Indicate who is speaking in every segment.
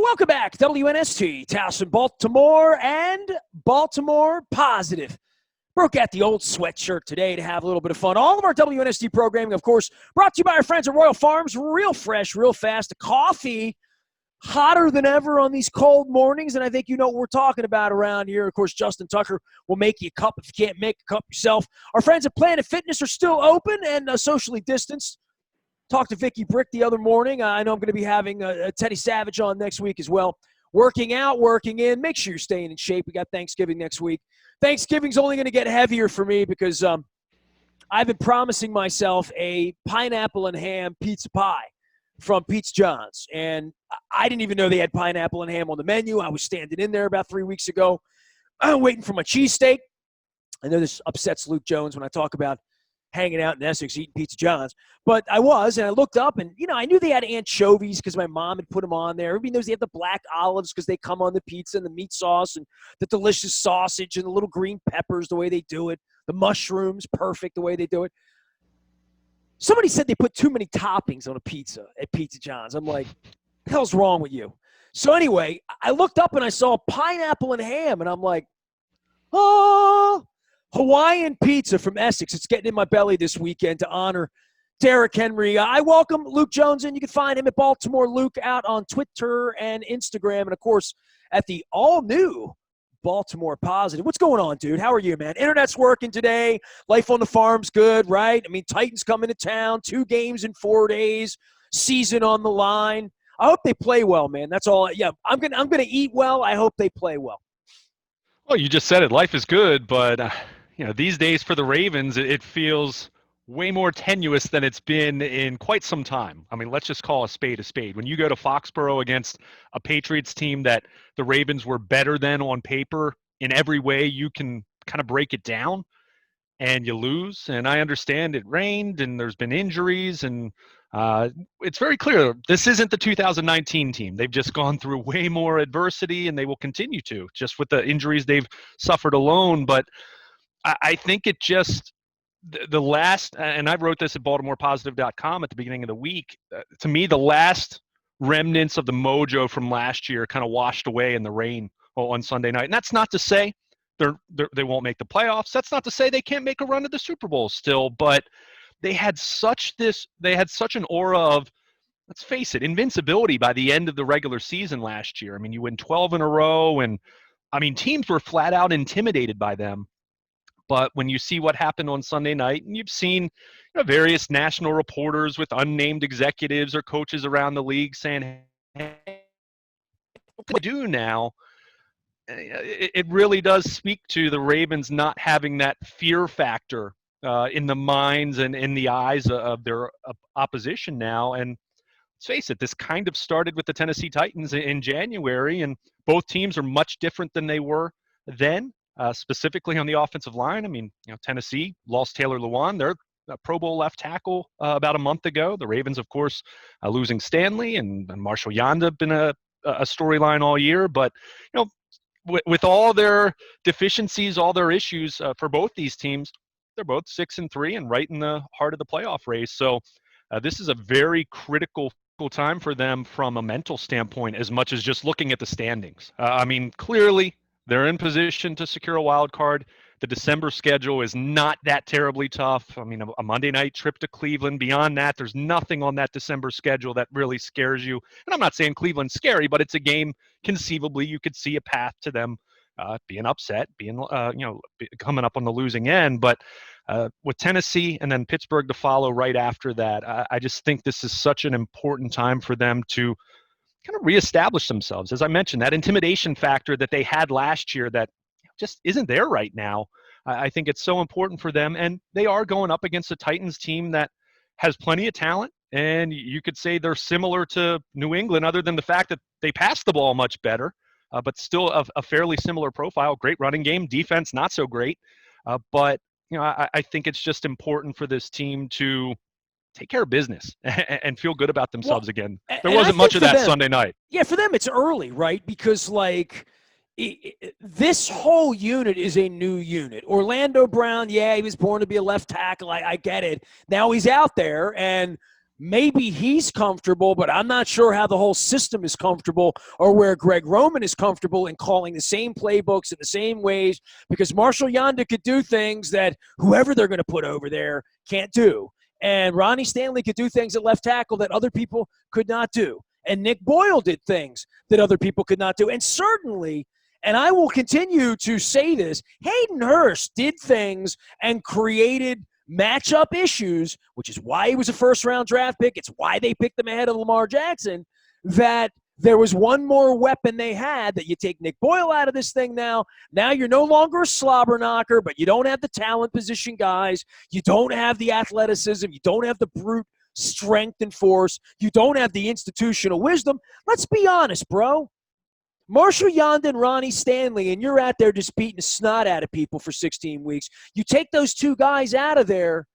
Speaker 1: Welcome back, WNST, Towson, Baltimore, and Baltimore Positive. Broke out the old sweatshirt today to have a little bit of fun. All of our WNST programming, of course, brought to you by our friends at Royal Farms. Real fresh, real fast. The coffee, hotter than ever on these cold mornings, and I think you know what we're talking about around here. Of course, Justin Tucker will make you a cup if you can't make a cup yourself. Our friends at Planet Fitness are still open and socially distanced. Talked to Vicky Brick the other morning. I know I'm going to be having Teddy Savage on next week as well. Working out, working in. Make sure you're staying in shape. We got Thanksgiving next week. Thanksgiving's only going to get heavier for me because I've been promising myself a pineapple and ham pizza pie from Pizza John's. And I didn't even know they had pineapple and ham on the menu. I was standing in there about 3 weeks ago. I'm waiting for my cheesesteak. I know this upsets Luke Jones when I talk about hanging out in Essex eating Pizza John's. But I was, and I looked up, and, I knew they had anchovies because my mom had put them on there. Everybody knows they have the black olives because they come on the pizza, and the meat sauce, and the delicious sausage, and the little green peppers, the way they do it. The mushrooms, perfect the way they do it. Somebody said they put too many toppings on a pizza at Pizza John's. I'm like, the hell's wrong with you? So anyway, I looked up, and I saw pineapple and ham, and I'm like, oh, Hawaiian pizza from Essex. It's getting in my belly this weekend to honor Derrick Henry. I welcome Luke Jones, and you can find him at Baltimore Luke out on Twitter and Instagram, and, of course, at the all-new Baltimore Positive. What's going on, dude? How are you, man? Internet's working today. Life on the farm's good, right? I mean, Titans coming to town, 2 games in 4 days, season on the line. I hope they play well, man. That's all. Yeah, I'm gonna eat well. I hope they play well.
Speaker 2: Well, you just said it. Life is good, but these days for the Ravens, it feels way more tenuous than it's been in quite some time. I mean, let's just call a spade a spade. When you go to Foxborough against a Patriots team that the Ravens were better than on paper in every way you can kind of break it down, and you lose. And I understand it rained and there's been injuries, and it's very clear this isn't the 2019 team. They've just gone through way more adversity, and they will continue to, just with the injuries they've suffered alone. But I think it just the last, and I wrote this at BaltimorePositive.com at the beginning of the week, to me, the last remnants of the mojo from last year kind of washed away in the rain on Sunday night. And that's not to say they won't make the playoffs. That's not to say they can't make a run to the Super Bowl still, but they had such an aura of, let's face it, invincibility by the end of the regular season last year. I mean, you win 12 in a row, and I mean, teams were flat out intimidated by them. But when you see what happened on Sunday night, and you've seen various national reporters with unnamed executives or coaches around the league saying, hey, what can we do now? It really does speak to the Ravens not having that fear factor in the minds and in the eyes of their opposition now. And let's face it, this kind of started with the Tennessee Titans in January, and both teams are much different than they were then. Specifically on the offensive line. I mean, Tennessee lost Taylor Lewan, their Pro Bowl left tackle, about a month ago. The Ravens, of course, losing Stanley, and Marshall Yanda have been a storyline all year. But, with all their deficiencies, all their issues for both these teams, they're both 6-3 and right in the heart of the playoff race. So this is a very critical time for them from a mental standpoint, as much as just looking at the standings. I mean, clearly, they're in position to secure a wild card. The December schedule is not that terribly tough. I mean, a Monday night trip to Cleveland. Beyond that, there's nothing on that December schedule that really scares you. And I'm not saying Cleveland's scary, but it's a game conceivably you could see a path to them being upset, coming up on the losing end. But with Tennessee and then Pittsburgh to follow right after that, I just think this is such an important time for them to kind of reestablish themselves. As I mentioned, that intimidation factor that they had last year that just isn't there right now. I think it's so important for them. And they are going up against a Titans team that has plenty of talent. And you could say they're similar to New England, other than the fact that they pass the ball much better, but still a fairly similar profile. Great running game, defense not so great. But I think it's just important for this team to take care of business and feel good about themselves again. There wasn't much of that Sunday night.
Speaker 1: Yeah, for them it's early, right? Because, this whole unit is a new unit. Orlando Brown, he was born to be a left tackle. I get it. Now he's out there, and maybe he's comfortable, but I'm not sure how the whole system is comfortable or where Greg Roman is comfortable in calling the same playbooks in the same ways, because Marshall Yanda could do things that whoever they're going to put over there can't do. And Ronnie Stanley could do things at left tackle that other people could not do. And Nick Boyle did things that other people could not do. And certainly, and I will continue to say this, Hayden Hurst did things and created matchup issues, which is why he was a first-round draft pick. It's why they picked him ahead of Lamar Jackson, that there was one more weapon they had. That you take Nick Boyle out of this thing now. Now you're no longer a slobber knocker, but you don't have the talent position guys. You don't have the athleticism. You don't have the brute strength and force. You don't have the institutional wisdom. Let's be honest, bro. Marshall Yanda and Ronnie Stanley, and you're out there just beating the snot out of people for 16 weeks. You take those two guys out of there,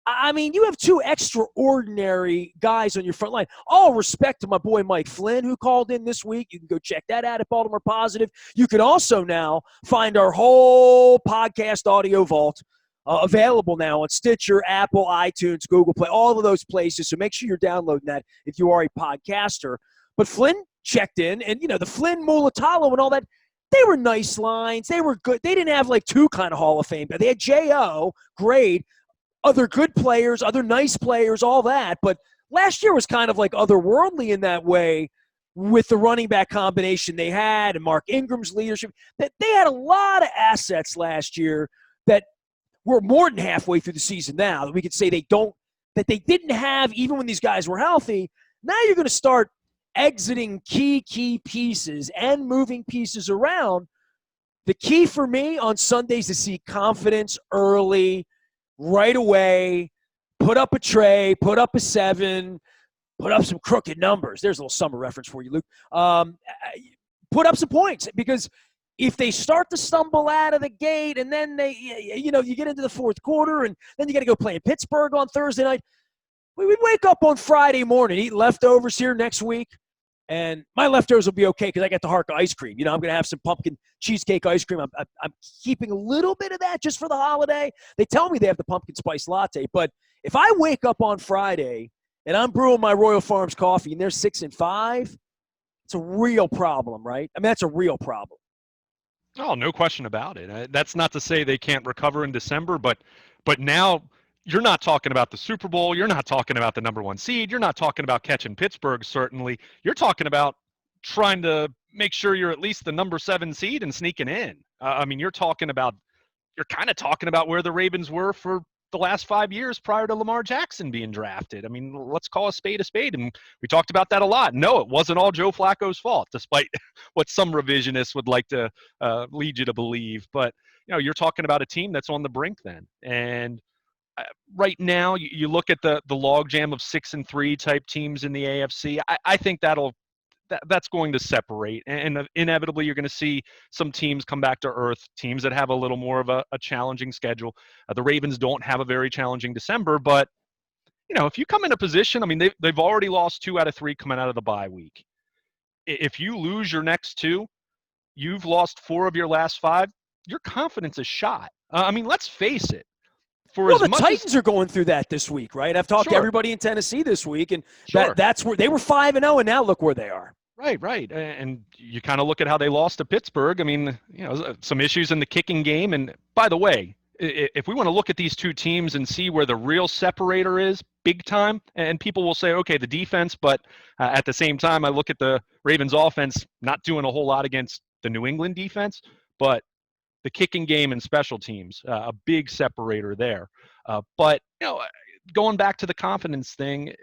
Speaker 1: I mean, you have two extraordinary guys on your front line. All respect to my boy Mike Flynn, who called in this week. You can go check that out at Baltimore Positive. You can also now find our whole podcast audio vault available now on Stitcher, Apple, iTunes, Google Play, all of those places. So make sure you're downloading that if you are a podcaster. But Flynn checked in, and, the Flynn, Mulatalo, and all that, they were nice lines. They were good. They didn't have, like, two kind of Hall of Fame, but they had J.O., great, other good players, other nice players, all that. But last year was kind of like otherworldly in that way with the running back combination they had and Mark Ingram's leadership. That they had a lot of assets last year that were more than halfway through the season now that we could say that they didn't have even when these guys were healthy. Now you're going to start exiting key pieces and moving pieces around. The key for me on Sundays is to see confidence early, right away, put up a tray, put up a 7, put up some crooked numbers. There's a little summer reference for you, Luke. Put up some points, because if they start to stumble out of the gate and then you get into the fourth quarter and then you got to go play in Pittsburgh on Thursday night, we would wake up on Friday morning, eat leftovers here next week. And my leftovers will be okay because I got the Harka ice cream. I'm going to have some pumpkin cheesecake ice cream. I'm keeping a little bit of that just for the holiday. They tell me they have the pumpkin spice latte. But if I wake up on Friday and I'm brewing my Royal Farms coffee and they're 6-5, it's a real problem, right? I mean, that's a real problem.
Speaker 2: Oh, no question about it. That's not to say they can't recover in December, but now – you're not talking about the Super Bowl. You're not talking about the number 1 seed. You're not talking about catching Pittsburgh, certainly. You're talking about trying to make sure you're at least the number 7 seed and sneaking in. I mean, you're kind of talking about where the Ravens were for the last 5 years prior to Lamar Jackson being drafted. I mean, let's call a spade. And we talked about that a lot. No, it wasn't all Joe Flacco's fault, despite what some revisionists would like to lead you to believe. But, you're talking about a team that's on the brink then. And right now, you look at the logjam of 6-3 type teams in the AFC. I think that's going to separate, and inevitably you're going to see some teams come back to earth. Teams that have a little more of a challenging schedule. The Ravens don't have a very challenging December, but if you come in a position, I mean, they've already lost 2 out of 3 coming out of the bye week. If you lose your next 2, you've lost 4 of your last 5. Your confidence is shot. I mean, let's face it.
Speaker 1: The Titans are going through that this week, right? I've talked to everybody in Tennessee this week, and that's where they were 5-0, and now look where they are.
Speaker 2: Right. And you kind of look at how they lost to Pittsburgh. I mean, some issues in the kicking game. And by the way, if we want to look at these two teams and see where the real separator is, big time, and people will say, okay, the defense, but at the same time, I look at the Ravens offense not doing a whole lot against the New England defense, but the kicking game and special teams, a big separator there. But, going back to the confidence thing,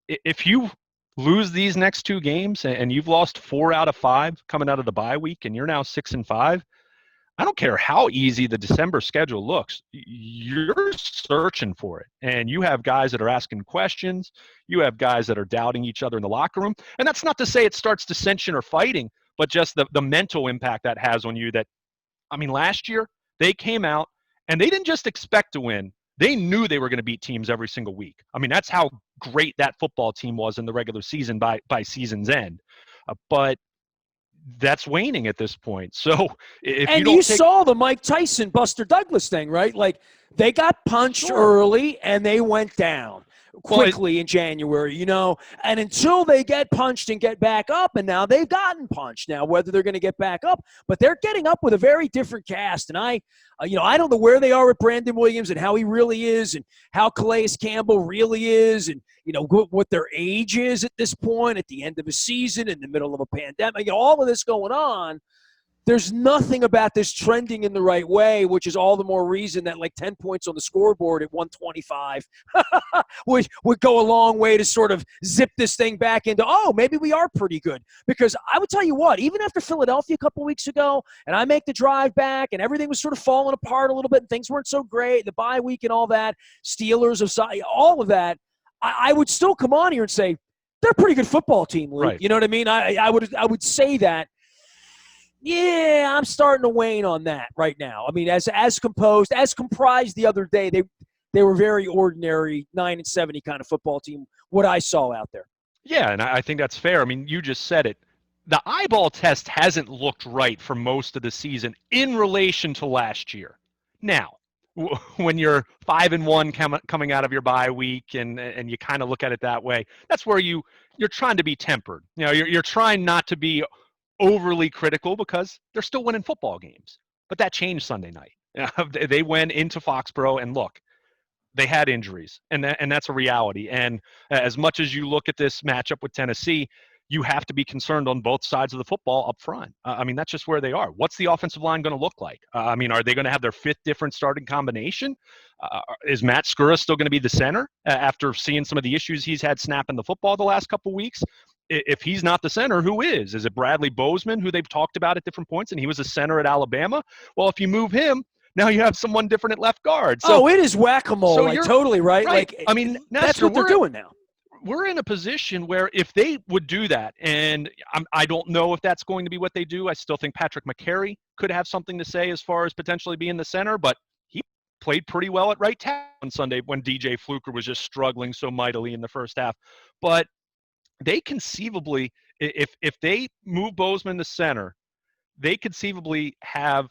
Speaker 2: if you lose these next 2 games and you've lost 4 out of 5 coming out of the bye week and you're now 6-5, I don't care how easy the December schedule looks, you're searching for it. And you have guys that are asking questions. You have guys that are doubting each other in the locker room. And that's not to say it starts dissension or fighting, but just the mental impact that has on you. That, I mean, last year they came out and they didn't just expect to win. They knew they were going to beat teams every single week. I mean, that's how great that football team was in the regular season by season's end. But that's waning at this point. So if you
Speaker 1: saw the Mike Tyson, Buster Douglas thing, right? Like, they got punched early and they went down.
Speaker 2: Well,
Speaker 1: quickly in January, and until they get punched and get back up, and now they've gotten punched. Now, whether they're going to get back up, but they're getting up with a very different cast. And I don't know where they are with Brandon Williams and how he really is and how Calais Campbell really is and, what their age is at this point, at the end of a season, in the middle of a pandemic, all of this going on. There's nothing about this trending in the right way, which is all the more reason that 10 points on the scoreboard at 125 would go a long way to sort of zip this thing back into, maybe we are pretty good. Because I would tell you what, even after Philadelphia a couple weeks ago, and I make the drive back, and everything was sort of falling apart a little bit, and things weren't so great, the bye week and all that, Steelers, all of that, I would still come on here and say, they're a pretty good football team, Luke.
Speaker 2: Right.
Speaker 1: You know what I mean? I would say that. Yeah, I'm starting to wane on that right now. I mean, as comprised the other day, they were very ordinary 9-70 kind of football team. What I saw out there.
Speaker 2: Yeah, and I think that's fair. I mean, you just said it. The eyeball test hasn't looked right for most of the season in relation to last year. Now, when you're 5-1 coming out of your bye week, and you kind of look at it that way, that's where you're trying to be tempered. You're trying not to be overly critical because they're still winning football games. But that changed Sunday night. They went into Foxborough, and look, they had injuries, and that's a reality. And as much as you look at this matchup with Tennessee, you have to be concerned on both sides of the football up front. I mean, that's just where they are. What's the offensive line going to look like? I mean, are they going to have their fifth different starting combination? Is Matt Skura still going to be the center after seeing some of the issues he's had snapping the football the last couple weeks? If he's not the center, who is? Is it Bradley Bozeman, who they've talked about at different points, and he was a center at Alabama? Well, if you move him, now you have someone different at left guard. So,
Speaker 1: it is whack-a-mole.
Speaker 2: So you're
Speaker 1: totally right.
Speaker 2: Right. I mean,
Speaker 1: that's what they're doing now.
Speaker 2: We're in a position where if they would do that, and I don't know if that's going to be what they do. I still think Patrick McCary could have something to say as far as potentially being the center, but he played pretty well at right tackle on Sunday when DJ Fluker was just struggling so mightily in the first half. But they conceivably, if they move Bozeman to center, they conceivably have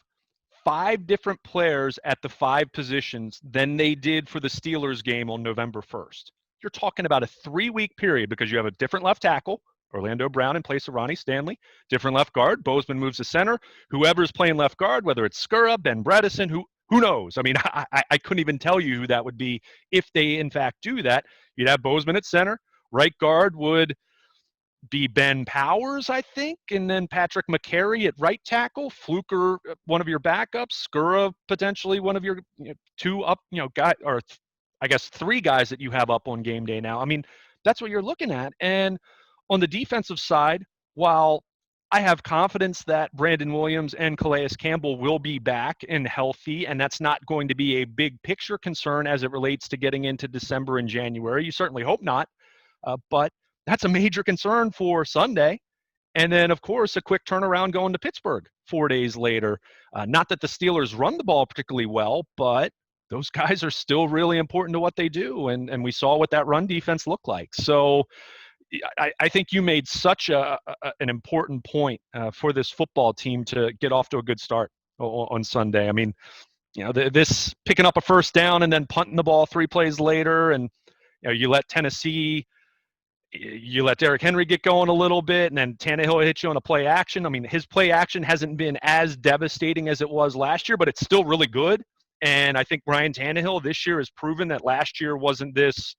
Speaker 2: 5 different players at the 5 positions than they did for the Steelers game on November 1st. You're talking about a 3-week period because you have a different left tackle, Orlando Brown in place of Ronnie Stanley, different left guard, Bozeman moves to center. Whoever's playing left guard, whether it's Skura, Ben Bredesen, who knows? I mean, I couldn't even tell you who that would be if they, in fact, do that. You'd have Bozeman at center. Right guard would be Ben Powers, I think, and then Patrick McCary at right tackle, Fluker, one of your backups, Skura, potentially one of your 2 up, guy, or I guess 3 guys that you have up on game day now. I mean, that's what you're looking at. And on the defensive side, while I have confidence that Brandon Williams and Calais Campbell will be back and healthy, and that's not going to be a big picture concern as it relates to getting into December and January. You certainly hope not, but that's a major concern for Sunday. And then, of course, a quick turnaround going to Pittsburgh 4 days later. Not that the Steelers run the ball particularly well, but those guys are still really important to what they do. And we saw what that run defense looked like. So I think you made such an important point for this football team to get off to a good start on Sunday. I mean, this picking up a first down and then punting the ball 3 plays later, and you let Tennessee, you let Derrick Henry get going a little bit, and then Tannehill hit you on a play action. I mean, his play action hasn't been as devastating as it was last year, but it's still really good. And I think Ryan Tannehill this year has proven that last year wasn't this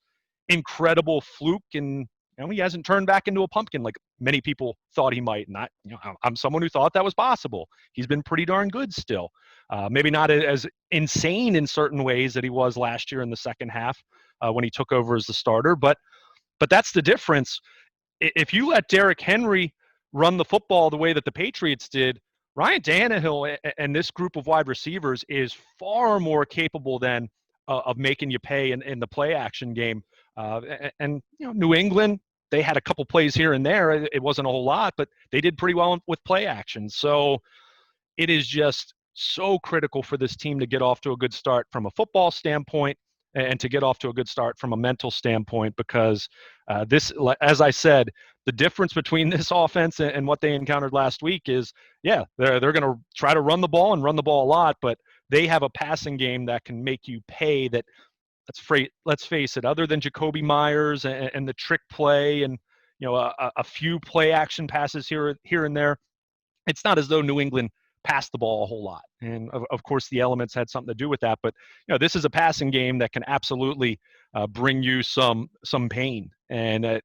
Speaker 2: incredible fluke, and he hasn't turned back into a pumpkin like many people thought he might. And I'm someone who thought that was possible. He's been pretty darn good still. Maybe not as insane in certain ways that he was last year in the second half when he took over as the starter, but that's the difference. If you let Derrick Henry run the football the way that the Patriots did, Ryan Tannehill and this group of wide receivers is far more capable than of making you pay in the play action game. And New England, they had a couple plays here and there. It wasn't a whole lot, but they did pretty well with play action. So it is just so critical for this team to get off to a good start from a football standpoint and to get off to a good start from a mental standpoint, because this, as I said, the difference between this offense and what they encountered last week is, they're going to try to run the ball and run the ball a lot, but they have a passing game that can make you pay that let's face it, other than Jacoby Myers and the trick play and a few play action passes here and there, it's not as though New England passed the ball a whole lot. And of course, the elements had something to do with that. But this is a passing game that can absolutely bring you some pain, and it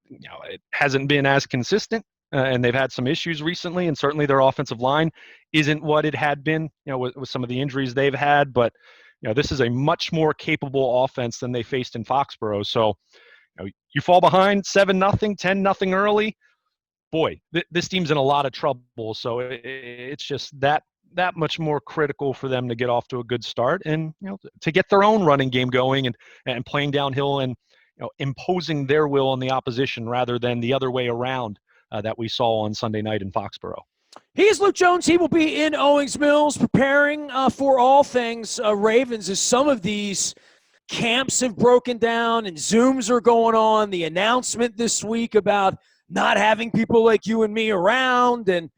Speaker 2: hasn't been as consistent. And they've had some issues recently, and certainly their offensive line isn't what it had been, with some of the injuries they've had. But this is a much more capable offense than they faced in Foxborough. So you fall behind 7-0, 10-0 early. Boy, this team's in a lot of trouble. So it's just that much more critical for them to get off to a good start and to get their own running game going and playing downhill and imposing their will on the opposition rather than the other way around that we saw on Sunday night in Foxborough.
Speaker 1: He is Luke Jones. He will be in Owings Mills preparing for all things Ravens as some of these camps have broken down and Zooms are going on. The announcement this week about not having people like you and me around and,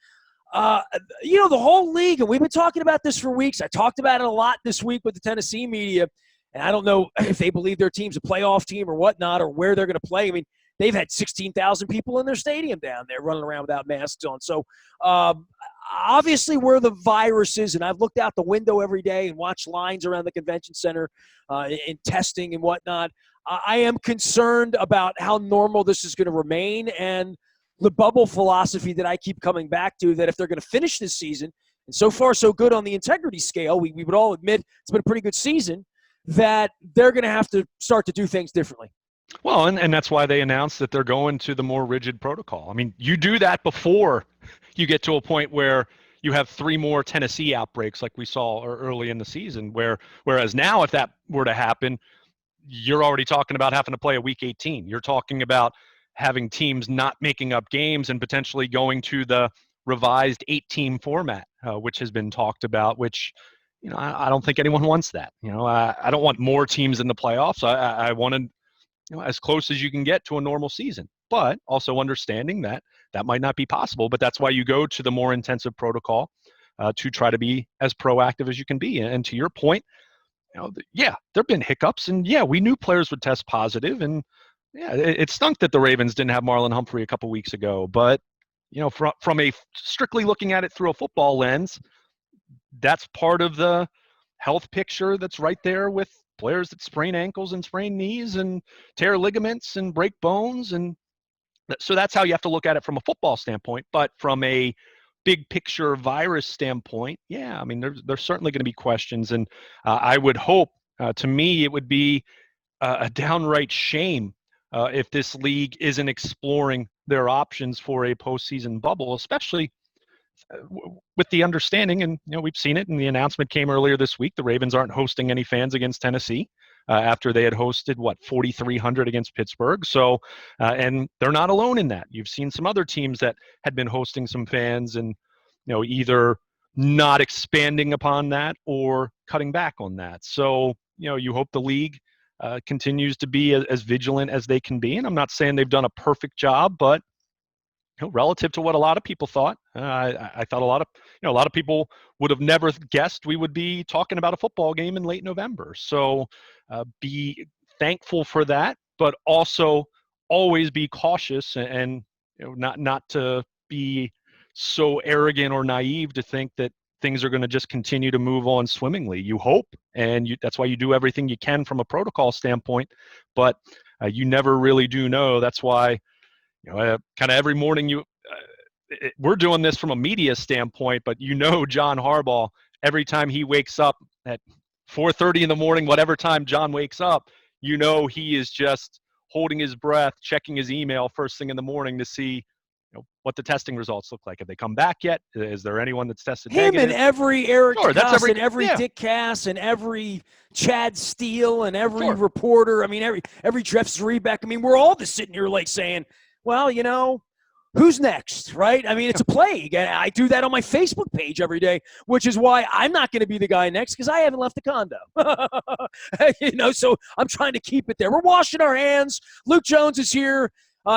Speaker 1: the whole league. And we've been talking about this for weeks. I talked about it a lot this week with the Tennessee media. And I don't know if they believe their team's a playoff team or whatnot or where they're going to play. I mean, they've had 16,000 people in their stadium down there running around without masks on. So obviously where the virus is, and I've looked out the window every day and watched lines around the convention center in testing and whatnot. I am concerned about how normal this is going to remain and the bubble philosophy that I keep coming back to, that if they're going to finish this season, and so far so good on the integrity scale, we would all admit it's been a pretty good season, that they're going to have to start to do things differently.
Speaker 2: Well, and that's why they announced that they're going to the more rigid protocol. I mean, you do that before you get to a point where you have 3 more Tennessee outbreaks like we saw early in the season, whereas now if that were to happen, you're already talking about having to play a Week 18. You're talking about having teams not making up games and potentially going to the revised 8-team format, which has been talked about, which I don't think anyone wants that. I don't want more teams in the playoffs. I wanted as close as you can get to a normal season, but also understanding that might not be possible. But that's why you go to the more intensive protocol to try to be as proactive as you can be. And to your point, there have been hiccups, and we knew players would test positive, and it stunk that the Ravens didn't have Marlon Humphrey a couple weeks ago. But from a strictly looking at it through a football lens, that's part of the health picture that's right there with players that sprain ankles and sprain knees and tear ligaments and break bones. And so that's how you have to look at it from a football standpoint. But from a big picture virus standpoint, I mean, there's certainly going to be questions. And I would hope, to me, it would be a downright shame if this league isn't exploring their options for a postseason bubble, especially with the understanding, and we've seen it, and the announcement came earlier this week, the Ravens aren't hosting any fans against Tennessee after they had hosted 4,300 against Pittsburgh. So and they're not alone in that. You've seen some other teams that had been hosting some fans and either not expanding upon that or cutting back on that. So you hope the league continues to be as vigilant as they can be. And I'm not saying they've done a perfect job, but relative to what a lot of people thought, I thought a lot of people would have never guessed we would be talking about a football game in late November. So be thankful for that, but also always be cautious and not to be so arrogant or naive to think that things are going to just continue to move on swimmingly. You hope, and that's why you do everything you can from a protocol standpoint, but you never really do know. That's why kind of every morning we're doing this from a media standpoint, but John Harbaugh, every time he wakes up at 4:30 in the morning, whatever time John wakes up, he is just holding his breath, checking his email first thing in the morning to see what the testing results look like. Have they come back yet? Is there anyone that's tested negative?
Speaker 1: And every Eric Cass and every
Speaker 2: yeah.
Speaker 1: Dick Cass and every Chad Steele and every reporter. I mean, every Jeff Zrebeck. I mean, we're all just sitting here like saying, well, who's next, right? I mean, it's a plague. And I do that on my Facebook page every day, which is why I'm not going to be the guy next because I haven't left the condo. So I'm trying to keep it there. We're washing our hands. Luke Jones is here.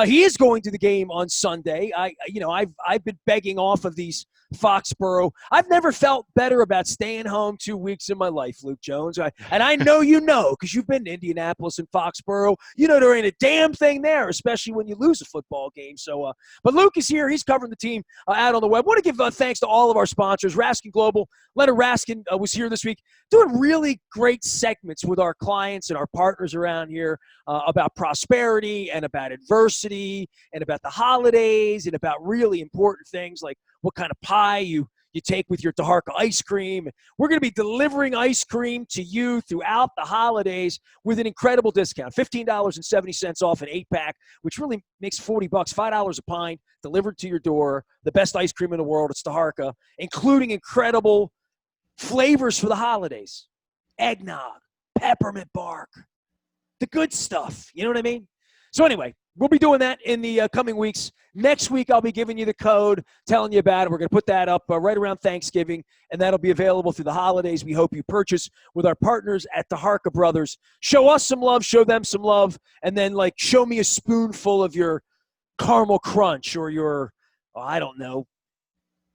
Speaker 1: He is going to the game on Sunday. I've been begging off of these Foxborough. I've never felt better about staying home 2 weeks in my life, Luke Jones. And I know you know, because you've been to Indianapolis and Foxborough. You know there ain't a damn thing there, especially when you lose a football game. So, but Luke is here. He's covering the team out on the web. I want to give thanks to all of our sponsors. Raskin Global. Leonard Raskin was here this week doing really great segments with our clients and our partners around here about prosperity and about adversity and about the holidays and about really important things like what kind of pie you take with your Taharka ice cream. We're going to be delivering ice cream to you throughout the holidays with an incredible discount, $15.70 off an 8-pack, which really makes $40, $5 a pint, delivered to your door. The best ice cream in the world. It's Taharka, including incredible flavors for the holidays. Eggnog, peppermint bark, the good stuff. You know what I mean? So anyway, we'll be doing that in the coming weeks. Next week, I'll be giving you the code, telling you about it. We're going to put that up right around Thanksgiving, and that'll be available through the holidays. We hope you purchase with our partners at Taharka Brothers. Show us some love, show them some love, and then, show me a spoonful of your caramel crunch or your, I don't know,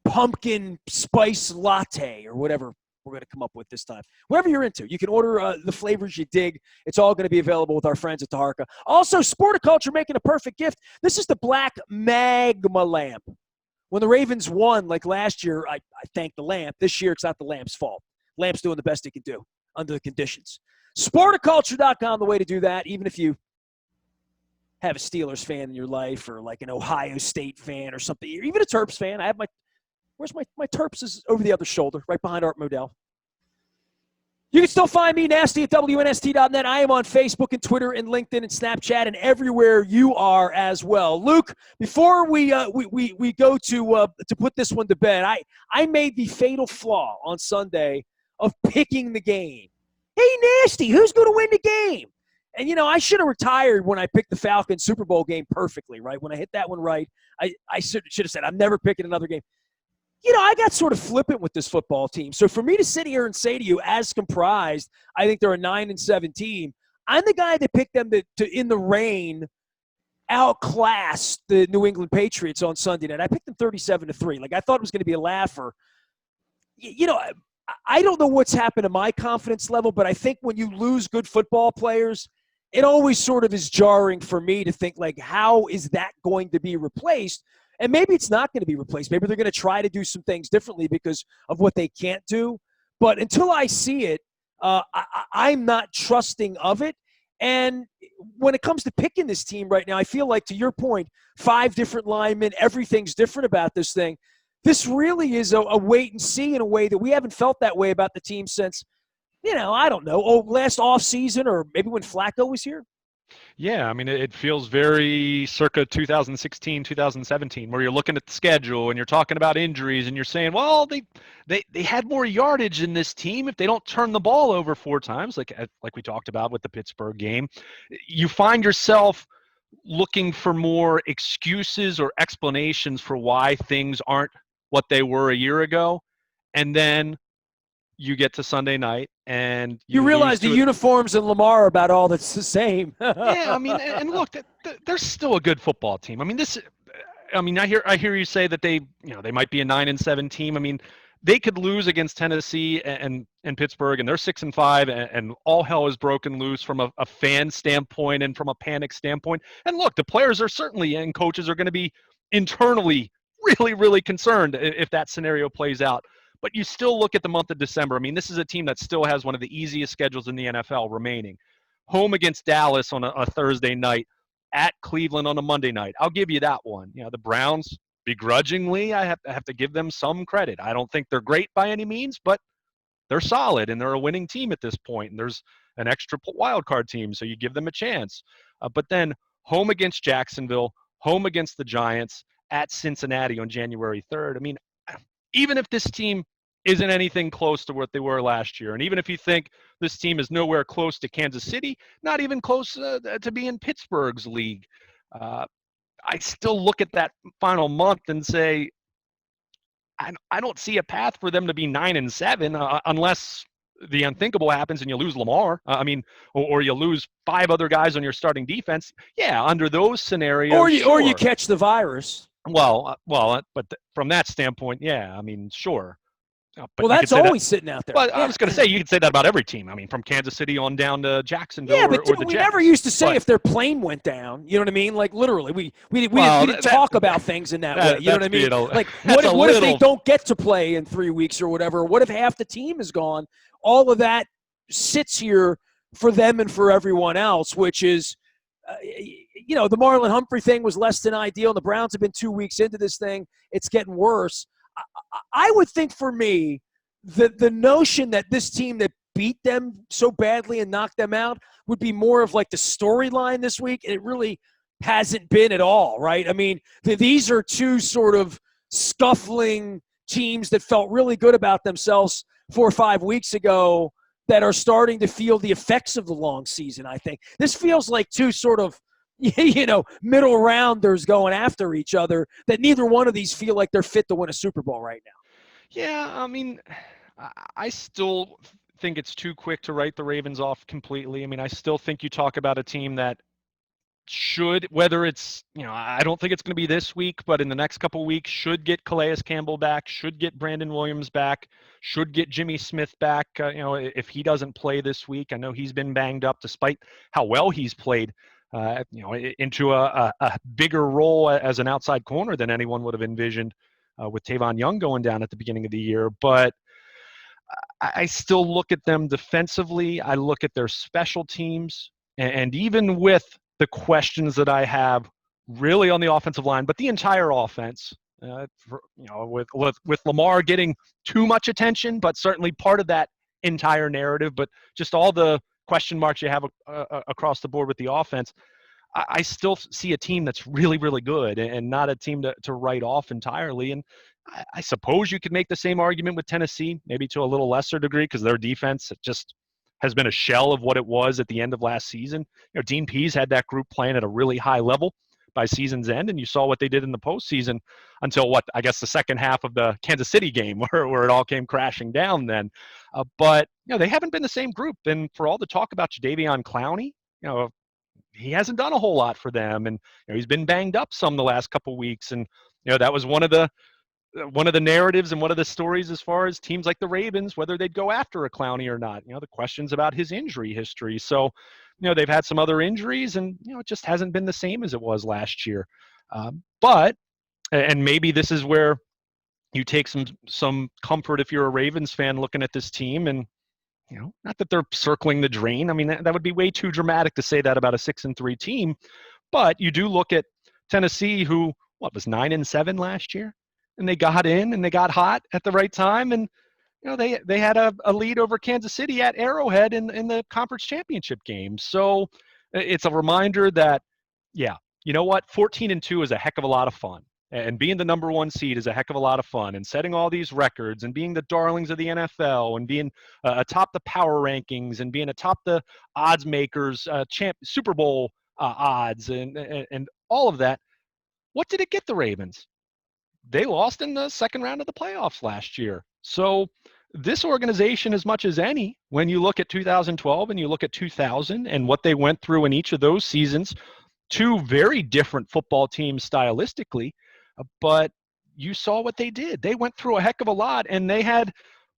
Speaker 1: pumpkin spice latte or whatever we're going to come up with this time. Whatever you're into, you can order the flavors you dig. It's all going to be available with our friends at Taharka. Also, Sporticulture making a perfect gift. This is the Black Magma lamp. When the Ravens won, like last year, I thanked the lamp. This year, it's not the lamp's fault. Lamp's doing the best it can do under the conditions. Sporticulture.com, the way to do that, even if you have a Steelers fan in your life or like an Ohio State fan or something, or even a Terps fan. I have Where's my Terps is over the other shoulder, right behind Art Modell. You can still find me, Nasty, at WNST.net. I am on Facebook and Twitter and LinkedIn and Snapchat and everywhere you are as well. Luke, before we go to put this one to bed, I made the fatal flaw on Sunday of picking the game. Hey, Nasty, who's going to win the game? And, I should have retired when I picked the Falcons Super Bowl game perfectly, right? When I hit that one right, I should have said, I'm never picking another game. I got sort of flippant with this football team. So for me to sit here and say to you, as comprised, I think they're a 9-7 team. I'm the guy that picked them to in the rain, outclass the New England Patriots on Sunday night. I picked them 37-3. I thought it was going to be a laugher. I don't know what's happened to my confidence level, but I think when you lose good football players, it always sort of is jarring for me to think, how is that going to be replaced? And maybe it's not going to be replaced. Maybe they're going to try to do some things differently because of what they can't do. But until I see it, I'm not trusting of it. And when it comes to picking this team right now, I feel like, to your point, 5 different linemen, everything's different about this thing. This really is a wait and see in a way that we haven't felt that way about the team since, I don't know, last offseason or maybe when Flacco was here.
Speaker 2: Yeah, I mean, it feels very circa 2016, 2017, where you're looking at the schedule and you're talking about injuries and you're saying, well, they had more yardage in this team if they don't turn the ball over 4 times, like we talked about with the Pittsburgh game. You find yourself looking for more excuses or explanations for why things aren't what they were a year ago, and then you get to Sunday night and you
Speaker 1: realize the uniforms and Lamar are about all that's the same.
Speaker 2: Yeah, I mean, and look, they're still a good football team. I mean, I hear you say that they might be a 9-7 team. I mean, they could lose against Tennessee and Pittsburgh, and they're 6-5, and all hell is broken loose from a fan standpoint and from a panic standpoint. And look, the players are certainly, and coaches are going to be internally really, really concerned if that scenario plays out. But you still look at the month of December. I mean, this is a team that still has one of the easiest schedules in the NFL remaining. Home against Dallas on a Thursday night, at Cleveland on a Monday night. I'll give you that one. The Browns, begrudgingly, I have to give them some credit. I don't think they're great by any means, but they're solid, and they're a winning team at this point, and there's an extra wild card team, so you give them a chance. But then home against Jacksonville, home against the Giants, at Cincinnati on January 3rd. I mean, even if this team isn't anything close to what they were last year, and even if you think this team is nowhere close to Kansas City, not even close to being Pittsburgh's league, I still look at that final month and say, I don't see a path for them to be 9-7 unless the unthinkable happens and you lose Lamar. Or you lose 5 other guys on your starting defense. Yeah, under those scenarios,
Speaker 1: or you catch the virus.
Speaker 2: from that standpoint, yeah, I mean, sure. But
Speaker 1: Well,
Speaker 2: you could
Speaker 1: that's
Speaker 2: say that.
Speaker 1: always sitting out there.
Speaker 2: Well, I
Speaker 1: Yeah.
Speaker 2: was going to say you could say that about every team. I mean, from Kansas City on down to Jacksonville
Speaker 1: Yeah, but
Speaker 2: or the
Speaker 1: we never
Speaker 2: Jets.
Speaker 1: used to say
Speaker 2: But
Speaker 1: if their plane went down. You know what I mean? Like literally, we
Speaker 2: well,
Speaker 1: didn't talk about things in that way. You know what
Speaker 2: that's
Speaker 1: I mean?
Speaker 2: being a
Speaker 1: Like
Speaker 2: that's a
Speaker 1: what if they
Speaker 2: little.
Speaker 1: don't get to play in 3 weeks or whatever? What if half the team is gone? All of that sits here for them and for everyone else, which is, the Marlon Humphrey thing was less than ideal. And the Browns have been 2 weeks into this thing. It's getting worse. I would think for me, the notion that this team that beat them so badly and knocked them out would be more of like the storyline this week. It really hasn't been at all, right? I mean, these are two sort of scuffling teams that felt really good about themselves 4 or 5 weeks ago that are starting to feel the effects of the long season, I think. This feels like two sort of middle rounders going after each other that neither one of these feel like they're fit to win a Super Bowl right now.
Speaker 2: Yeah, I mean, I still think it's too quick to write the Ravens off completely. I mean, I still think you talk about a team that should, whether it's, I don't think it's going to be this week, but in the next couple of weeks, should get Calais Campbell back, should get Brandon Williams back, should get Jimmy Smith back. If he doesn't play this week, I know he's been banged up despite how well he's played. Into a bigger role as an outside corner than anyone would have envisioned with Tavon Young going down at the beginning of the year. But I still look at them defensively. I look at their special teams, and even with the questions that I have really on the offensive line, but the entire offense, with Lamar getting too much attention, but certainly part of that entire narrative, but just all the question marks you have across the board with the offense, I still see a team that's really, really good and not a team to write off entirely. And I suppose you could make the same argument with Tennessee, maybe to a little lesser degree, because their defense just has been a shell of what it was at the end of last season. Dean Pease had that group playing at a really high level by season's end, and you saw what they did in the postseason until the second half of the Kansas City game where it all came crashing down then. But they haven't been the same group. And for all the talk about Jadeveon Clowney, he hasn't done a whole lot for them, and he's been banged up some the last couple of weeks, and that was one of the narratives and one of the stories as far as teams like the Ravens, whether they'd go after a Clowney or not. The questions about his injury history. So, they've had some other injuries, and it just hasn't been the same as it was last year. But maybe this is where you take some comfort if you're a Ravens fan looking at this team, and not that they're circling the drain. I mean, that would be way too dramatic to say that about a 6-3 team. But you do look at Tennessee, who was 9-7 last year, and they got in and they got hot at the right time, and they had a lead over Kansas City at Arrowhead in the conference championship game. So it's a reminder that, 14-2 is a heck of a lot of fun. And being the number one seed is a heck of a lot of fun, and setting all these records and being the darlings of the NFL and being atop the power rankings and being atop the odds makers, Super Bowl odds and all of that. What did it get the Ravens? They lost in the second round of the playoffs last year. So this organization, as much as any, when you look at 2012 and you look at 2000 and what they went through in each of those seasons, two very different football teams stylistically, but you saw what they did. They went through a heck of a lot, and they had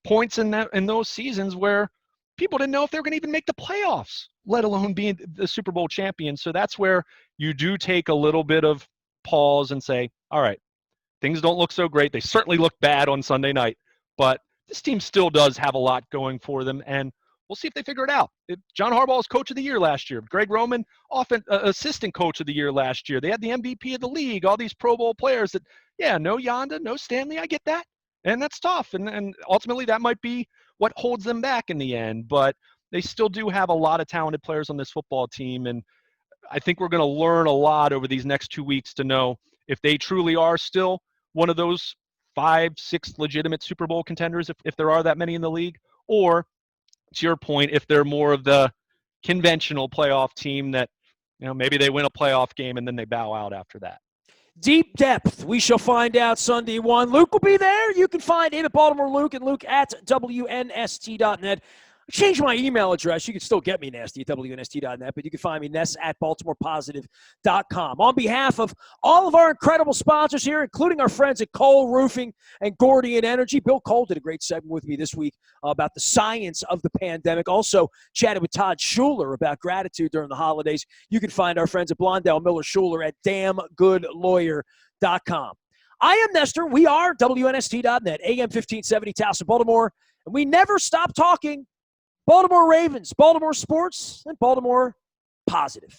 Speaker 2: points in those seasons where people didn't know if they were going to even make the playoffs, let alone being the Super Bowl champion. So that's where you do take a little bit of pause and say, all right, things don't look so great. They certainly look bad on Sunday night, but this team still does have a lot going for them, and we'll see if they figure it out. John Harbaugh was coach of the year last year. Greg Roman, assistant coach of the year last year. They had the MVP of the league, all these Pro Bowl players that, no Yonda, no Stanley, I get that. And that's tough. And ultimately that might be what holds them back in the end. But they still do have a lot of talented players on this football team. And I think we're going to learn a lot over these next 2 weeks to know if they truly are still one of those 5-6 legitimate Super Bowl contenders, if there are that many in the league, or to your point, if they're more of the conventional playoff team that, maybe they win a playoff game and then they bow out after that.
Speaker 1: Deep depth. We shall find out Sunday 1. Luke will be there. You can find him at Baltimore Luke and Luke at WNST.net. Change my email address. You can still get me, Nasty, at WNST.net, but you can find me, Ness, at BaltimorePositive.com. On behalf of all of our incredible sponsors here, including our friends at Cole Roofing and Gordian Energy, Bill Cole did a great segment with me this week about the science of the pandemic. Also chatted with Todd Schuler about gratitude during the holidays. You can find our friends at Blondell Miller Schuler at DamnGoodLawyer.com. I am Nestor. We are WNST.net, AM 1570, Towson, Baltimore, and we never stop talking Baltimore Ravens, Baltimore sports, and Baltimore positive.